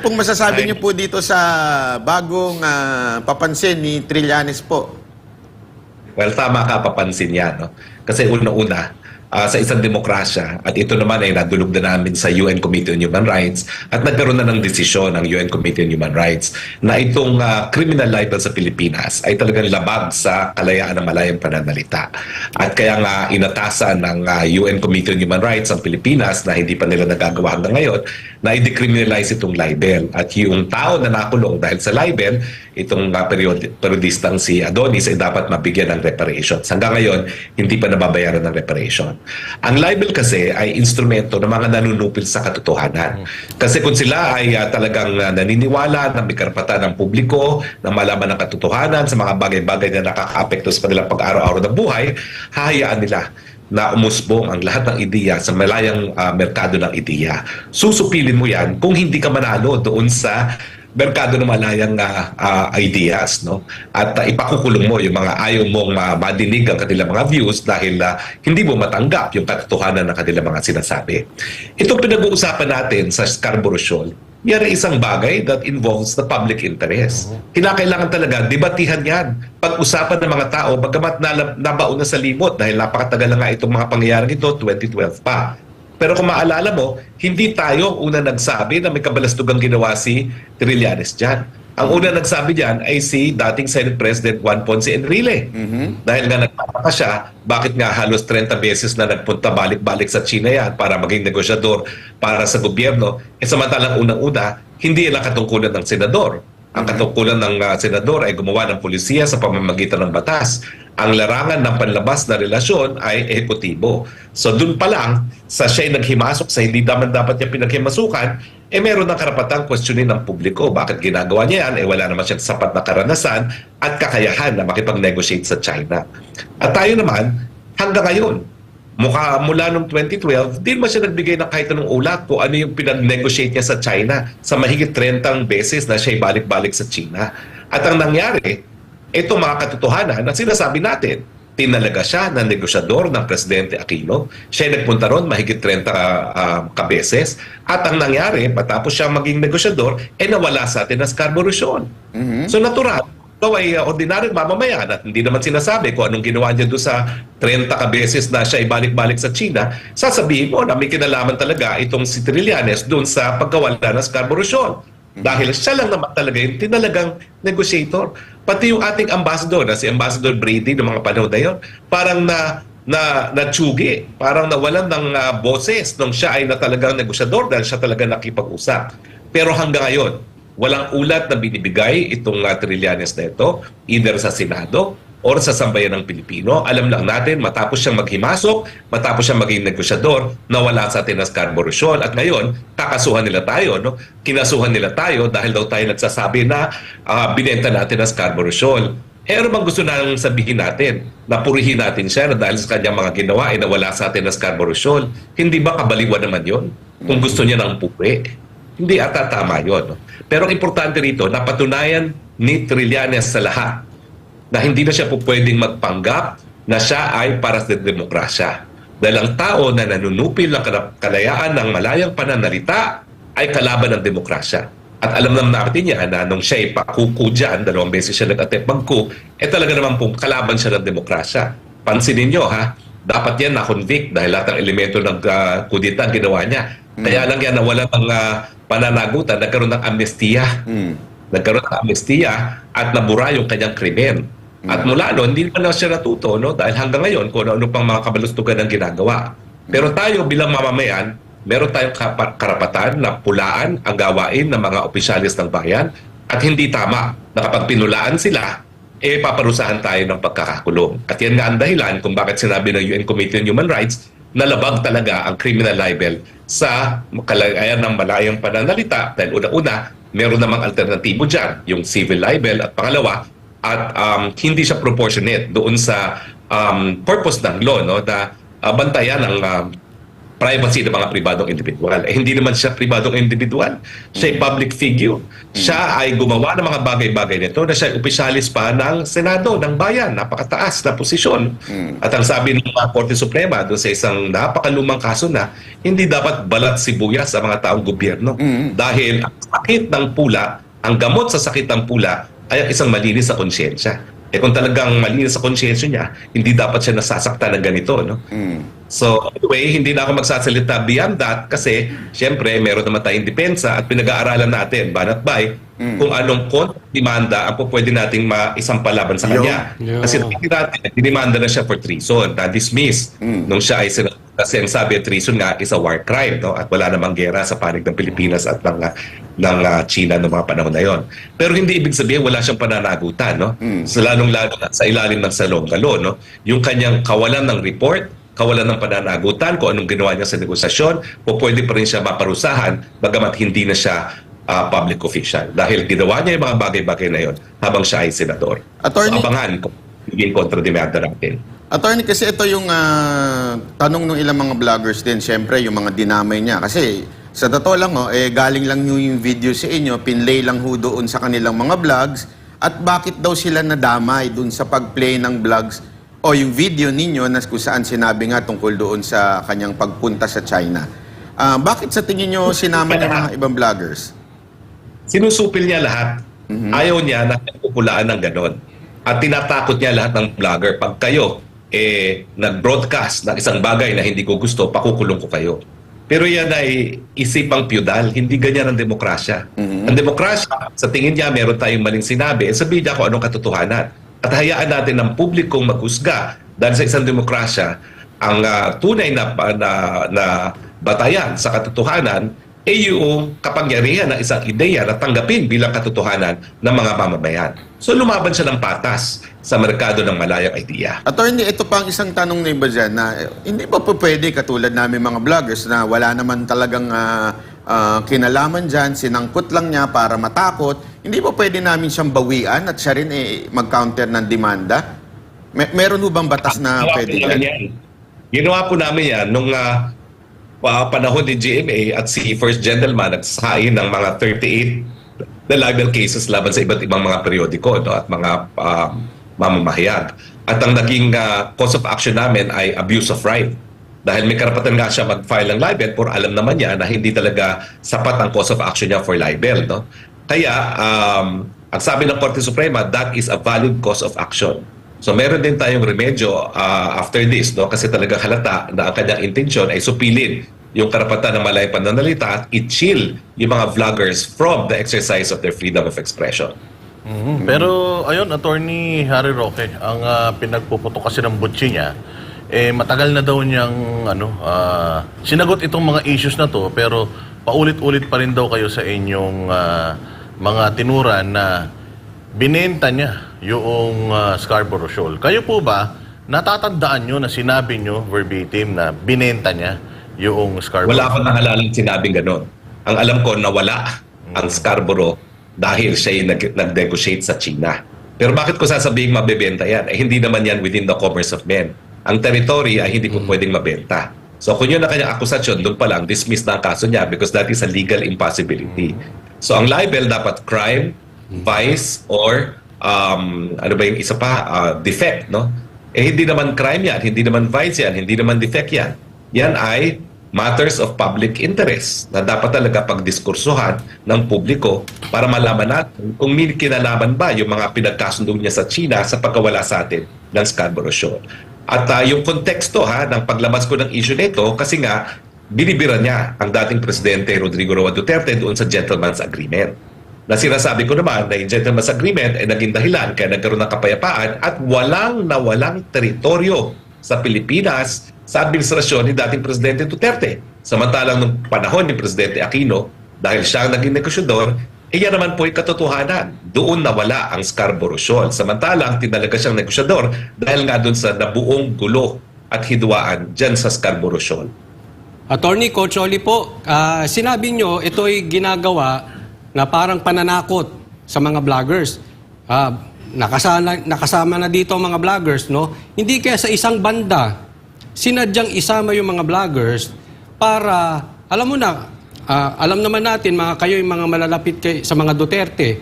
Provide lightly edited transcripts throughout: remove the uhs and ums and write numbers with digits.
Pong masasabi niyo po dito sa bagong papansin ni Trillanes po? Well, tama ka, papansin yan. No? Kasi una-una, sa isang demokrasya, at ito naman ay nadulog na namin sa UN Committee on Human Rights, at nagkaroon na ng desisyon ng UN Committee on Human Rights na itong criminal libel sa Pilipinas ay talagang labag sa kalayaan ng malayang pananalita. At kaya nga inatasan ng UN Committee on Human Rights ang Pilipinas na hindi pa nila nagagawa hanggang ngayon na i-decriminalize itong libel. At yung tao na nakulong dahil sa libel, itong periodistang si Adonis ay dapat mabigyan ng reparations. Hanggang ngayon, hindi pa nababayaran ng reparation. Ang libel kasi ay instrumento ng mga nanunupil sa katotohanan. Kasi kung sila ay talagang naniniwala na may karapatan ng publiko na malaman ng katotohanan sa mga bagay-bagay na nakaka-apekto sa kanilang pag-araw-araw na buhay, hahayaan nila na umusbong ang lahat ng ideya sa malayang merkado ng ideya. Susupilin mo yan kung hindi ka manalo doon sa merkado ng malayang ideas, no? At ipakukulong mo yung mga ayaw mong madinig ang kanilang mga views dahil hindi mo matanggap yung katotohanan ng kanilang mga sinasabi. Itong pinag-uusapan natin sa Scarborough Shoal, yan ay isang bagay that involves the public interest. Kinakailangan talaga debatihan yan. Pag-usapan ng mga tao, bagamat nabaon na sa limot dahil napakatagal na nga itong mga pangyayaring ito, 2012 pa. Pero kung maalala mo, hindi tayo una nagsabi na may kabalastugang ginawa si Trillanes dyan. Ang una nagsabi dyan ay si dating Senate President Juan Ponce Enrile. Dahil nga nagtataka siya, bakit nga halos 30 beses na nagpunta balik-balik sa China yan para maging negosyador para sa gobyerno. Samantalang unang-una, hindi lang katungkulan ng senador. Ang katungkulan ng senador ay gumawa ng pulisiya sa pamamagitan ng batas. Ang larangan ng panlabas na relasyon ay ehekutibo. So dun pa lang, sa siya'y naghimasok sa hindi dapat niya pinaghimasukan, meron ng karapatang questionin ng publiko. Bakit ginagawa niya yan? Wala naman siya sapat na karanasan at kakayahan na makipag-negotiate sa China. At tayo naman, hanggang ngayon, mula noong 2012, di naman siya nagbigay ng kahit anong ulat kung ano yung pinag-negotiate niya sa China sa mahigit 30 beses na siya'y balik-balik sa China. At ang nangyari, ito mga katotohanan na sinasabi natin, tinalaga siya na negosyador ng Presidente Aquino. Siya nagpunta ron mahigit 30 kabeses. At ang nangyari, matapos siya maging negosyador, nawala sa atin ang Scarborough Shoal. So natural, ikaw ay ordinaryong mamamayan at hindi naman sinasabi kung anong ginawa niya doon sa 30 kabeses na siya ay balik-balik sa China, sasabihin mo na may kinalaman talaga itong si Trillanes doon sa pagkawala ng Scarborough Shoal. Dahil siya lang naman talaga yung tinalagang negotiator. Pati yung ating ambassador na si Ambassador Brady ng mga panahon na yun, parang natsugi, parang nawalan ng boses nung siya ay na talagang negosyador dahil siya talaga nakipag-usap. Pero hanggang ngayon, walang ulat na binibigay itong Trillanes na ito, either sa Senado or sa sambayan ng Pilipino. Alam lang natin, matapos siyang maghimasok, matapos siyang maging negosyador, nawala sa atin ang Scarborough Shoal. At ngayon, kakasuhan nila tayo, no? Kinasuhan nila tayo dahil daw tayo nagsasabi na binenta natin ang Scarborough Shoal. Ano bang gusto nang sabihin natin? Napurihin natin siya na dahil sa kanyang mga ginawa ay nawala sa atin ang Scarborough Shoal. Hindi ba kabaliwan naman yon? Kung gusto niya ng puri. Hindi ata tama yun. No? Pero ang importante rito, napatunayan ni Trillanes sa lahat na hindi na siya po pwedeng magpanggap na siya ay para sa demokrasya. Dahil ang tao na nanunupil ng kalayaan ng malayang pananalita ay kalaban ng demokrasya. At alam naman natin yan na nung siya ay pakuku dyan, 2 beses siya nag-attempt mag-coup, talaga naman po kalaban siya ng demokrasya. Pansinin nyo ha, dapat yan na-convict dahil lahat ng elemento ng kudita ang ginawa niya. Kaya lang yan nawala ng pananagutan, nagkaroon ng amnestiya. Nagkaroon ng amnestiya at nabura yung kanyang krimen. At mula noon, hindi pa na siya natuto, no? Dahil hanggang ngayon, kung ano pang mga kabalustugan ang ginagawa. Pero tayo bilang mamamayan, meron tayong karapatan na pulaan ang gawain ng mga opisyalis ng bayan at hindi tama na kapag pinulaan sila, paparusahan tayo ng pagkakakulong. At yan nga ang dahilan kung bakit sinabi ng UN Committee on Human Rights na labag talaga ang criminal libel sa kalagayan ng malayang pananalita dahil una-una, meron namang alternatibo dyan, yung civil libel at pangalawa, at hindi siya proportionate doon sa purpose ng law, no, na bantayan ang privacy ng mga pribadong individual. Hindi naman siya pribadong individual. Siya ay public figure. Siya ay gumawa ng mga bagay-bagay nito na siya ay opisyalis pa ng Senado, ng bayan. Napakataas na posisyon. At ang sabi ng Korte Suprema doon sa isang napakalumang kaso na hindi dapat balat sibuyas sa mga taong gobyerno. Dahil ang sakit ng pula, ang gamot sa sakit ng pula ay ang isang malinis sa konsyensya. Kung talagang malinis sa konsyensya niya, hindi dapat siya nasasaktan ng ganito, no? So, anyway, hindi na ako magsasalita beyond that kasi, syempre, meron naman tayong depensa at pinag-aaralan natin, banat bay, kung anong demanda ang pwede nating maisampalaban sa kanya. Kasi dinimanda na siya for treason, na-dismiss nung siya ay senador. Kasi ang sabi at treason nga is a war crime, no? At wala namang gera sa panig ng Pilipinas at ng China noong mga panahon na yon. Pero hindi ibig sabihin wala siyang pananagutan, no? So, lalong-lalo na sa ilalim ng salong-galo, no? Yung kanyang kawalan ng report, kawalan ng pananagutan, kung anong ginawa niya sa negosasyon, pwede pa rin siya maparusahan, bagamat hindi na siya public official. Dahil ginawa niya yung mga bagay-bagay na yon habang siya ay senador. Attorney, so, abangan kung hindi kontra-demanda natin. Attorney, kasi ito yung tanong ng ilang mga vloggers din, syempre, yung mga dinamay niya. Kasi sa totoo lang, galing lang yung video sa inyo, pinlay lang ho doon sa kanilang mga vlogs, at bakit daw sila nadamay doon sa pag-play ng vlogs o yung video ninyo na kung saan sinabi nga tungkol doon sa kanyang pagpunta sa China. Bakit sa tingin nyo sinama niya mga ibang vloggers? Sinusupil niya lahat. Ayaw niya na pupulaan ng ganon. At tinatakot niya lahat ng vlogger. Pag kayo nag-broadcast ng isang bagay na hindi ko gusto, pakukulong ko kayo. Pero yan ay isipang feudal, hindi ganyan ang demokrasya. Ang demokrasya, sa tingin niya, meron tayong maling sinabi, sabihin niya kung anong katotohanan. At hayaan natin ng publikong maghusga. Dahil sa isang demokrasya, ang tunay na batayan sa katotohanan ay yung kapangyarihan ng isang ideya na tanggapin bilang katotohanan ng mga mamamayan. So lumaban siya ng patas sa merkado ng malayang idea. Attorney, ito pa ang isang tanong na iba dyan na hindi ba po pwede katulad namin mga vloggers na wala naman talagang kinalaman dyan, sinangkot lang niya para matakot, hindi ba pwede namin siyang bawian at siya rin mag-counter ng demanda? Meron ho bang batas na pwede yan? Ginawa po namin yan nung panahon ni GMA at si First Gentleman nagsasain ng mga 38 na libel cases laban sa iba't ibang mga periodiko, no, at mga mamamahayag. At ang naging cause of action namin ay abuse of right. Dahil may karapatan nga siya mag-file ng libel, pero alam naman niya na hindi talaga sapat ang cause of action niya for libel. No? Kaya, ang sabi ng Korte Suprema, that is a valid cause of action. So meron din tayong remedyo after this, no? Kasi talaga halata na ang kanyang intensyon ay supilin yung karapatan ng malayang pananalita at i-chill yung mga vloggers from the exercise of their freedom of expression. Pero ayun, Attorney Harry Roque, ang pinagpuputok kasi ng butsi niya, matagal na daw niyang sinagot itong mga issues na to, pero paulit-ulit pa rin daw kayo sa inyong mga tinuran na binenta niya yung Scarborough Shoal. Kayo po ba, natatandaan nyo na sinabi nyo verbatim na binenta niya yung Scarborough? Wala akong nahalalang sinabing gano'n. Ang alam ko, nawala ang Scarborough dahil siya yung nag-negotiate sa China. Pero bakit ko sasabihin mabebenta yan? Hindi naman yan within the commerce of men. Ang territory ay hindi po pwedeng mabenta. So kung yun ang kanyang akusasyon, doon pa lang, dismiss na ang kaso niya because that is a legal impossibility. So ang libel dapat crime, vice, or ano ba yung isa pa? Defect, no? Hindi naman crime yan, hindi naman vice yan, hindi naman defect yan. Yan ay matters of public interest na dapat talaga pagdiskursuhan ng publiko para malaman natin kung may kinalaman ba yung mga pinagkasundo niya sa China sa pagkawala sa atin ng Scarborough Shoal. At yung konteksto ng paglabas ko ng issue nito kasi nga binibira niya ang dating presidente Rodrigo Roa Duterte doon sa Gentleman's Agreement. Na sinasabi ko naman na yung Gentleman's Agreement ay naging dahilan kaya nagkaroon ng kapayapaan at walang teritoryo sa Pilipinas sa administrasyon ni dating Presidente Duterte. Samantalang nung panahon ni Presidente Aquino, dahil siya ang naging negosyador, yan naman po ay katotohanan. Doon nawala ang Scarborough Shoal. Samantalang tinalaga siyang negosyador dahil nga doon sa nabuong gulo at hidwaan dyan sa Scarborough Shoal. Attorney Coach Oli po, sinabi nyo ito'y ginagawa na parang pananakot sa mga vloggers. Nakasama na dito ang mga vloggers, no? Hindi kaya sa isang banda, sinadyang isama yung mga vloggers para, alam mo na, alam naman natin, kayo yung mga malalapit sa mga Duterte,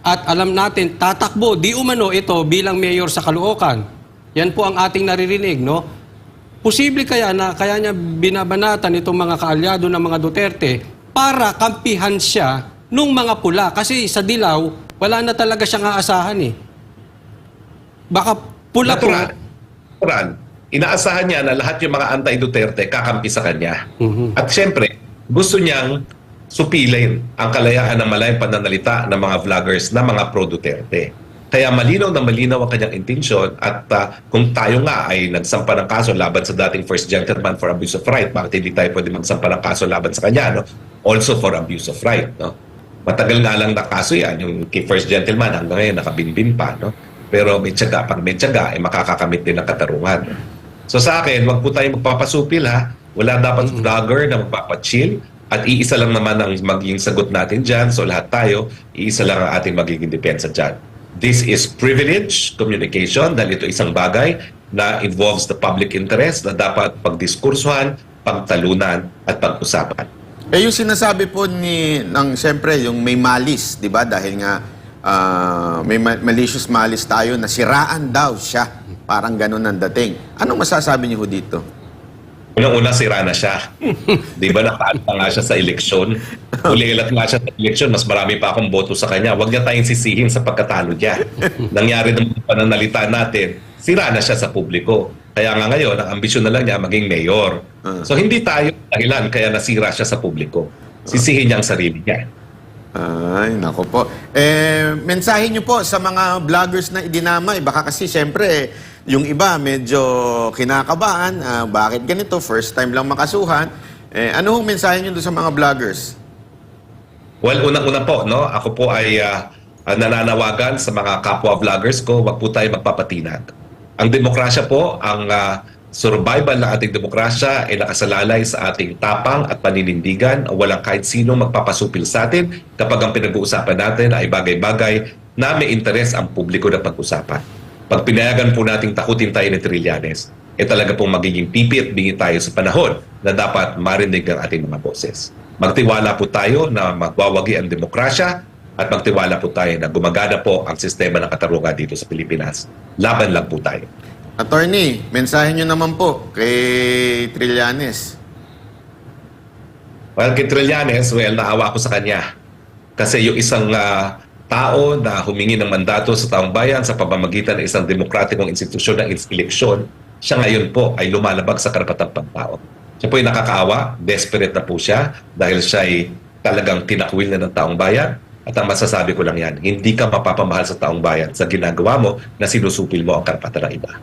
at alam natin, tatakbo, di umano ito bilang mayor sa Caloocan. Yan po ang ating naririnig, no? Posible kaya niya binabanatan itong mga kaalyado ng mga Duterte para kampihan siya nung mga pula. Kasi sa Dilaw, wala na talaga siyang aasahan eh. Baka pula po. Natural. Inaasahan niya na lahat yung mga anti-Duterte kakampi sa kanya. At siyempre, gusto niyang supilin ang kalayaan ng malayang pananalita ng mga vloggers na mga pro-Duterte. Kaya malinaw na malinaw ang kanyang intensyon at kung tayo nga ay nagsampa ng kaso laban sa dating first gentleman for abuse of right, bakit hindi tayo pwede magsampa ng kaso laban sa kanya, no? Also for abuse of right, no? Matagal nga lang na kaso yan, yung kay first gentleman hanggang ngayon nakabinbin pa, no? Pero may tiyaga, pag may tiyaga, makakakamit din ng katarungan. So sa akin, wag po tayo magpapasupil ha. Wala dapat vlogger na magpapachill at iisa lang naman ang magiging sagot natin dyan. So lahat tayo, iisa lang ang ating magiging depensa dyan. This is privileged communication dahil ito isang bagay na involves the public interest na dapat pagdiskursuhan, pagtalunan at pag-usapan. Yung sinasabi po siyempre, yung may malis, di ba? Dahil nga may malicious malice tayo na siraan daw siya. Parang ganun ang dating. Anong masasabi niyo ho dito? Unang-una, sira na siya. Di ba, nakaano pa nga siya sa eleksyon. Ulilat nga siya sa eleksyon, mas marami pa akong boto sa kanya. Huwag niya tayong sisihin sa pagkatalo niya. Nangyari ng pananalita natin, sira na siya sa publiko. Kaya nga ngayon, ang ambisyon na lang niya maging mayor. So hindi tayo dahilan kaya nasira siya sa publiko. Sisihin niya ang sarili niya. Ay, nako po. Mensahe niyo po sa mga vloggers na idinamay. Baka kasi siyempre, yung iba medyo kinakabahan. Bakit ganito? First time lang makasuhan. Ano hong mensahe niyo doon sa mga vloggers? Well, unang-una po, no? Ako po ay nananawagan sa mga kapwa vloggers ko, wag po tayo magpapatinag. Ang demokrasya po, ang survival ng ating demokrasya ay nakasalalay sa ating tapang at paninindigan. Walang kahit sino magpapasupil sa atin kapag ang pinag-uusapan natin ay bagay-bagay na may interes ang publiko na pag-usapan. Pag pinayagan po nating takutin tayo ni Trillanes, talaga pong magiging pipi at bingi tayo sa panahon na dapat marinig ang ating mga boses. Magtiwala po tayo na magwawagi ang demokrasya at magtiwala po tayo na gumagana po ang sistema ng katarungan dito sa Pilipinas. Laban lang po tayo. Attorney, mensahe niyo naman po kay Trillanes. Well, kay Trillanes, naawa ko sa kanya. Kasi yung isang tao na humingi ng mandato sa taong bayan sa pamamagitan ng isang demokratikong institusyon ng eleksyon, siya ngayon po ay lumalabag sa karapatang pantao. Siya po ay nakakaawa, desperate na po siya dahil siya ay talagang tinakwil na ng taong bayan. At ang masasabi ko lang yan, hindi ka mapapamahal sa taong bayan sa ginagawa mo na sinusupil mo ang karapatan ng iba.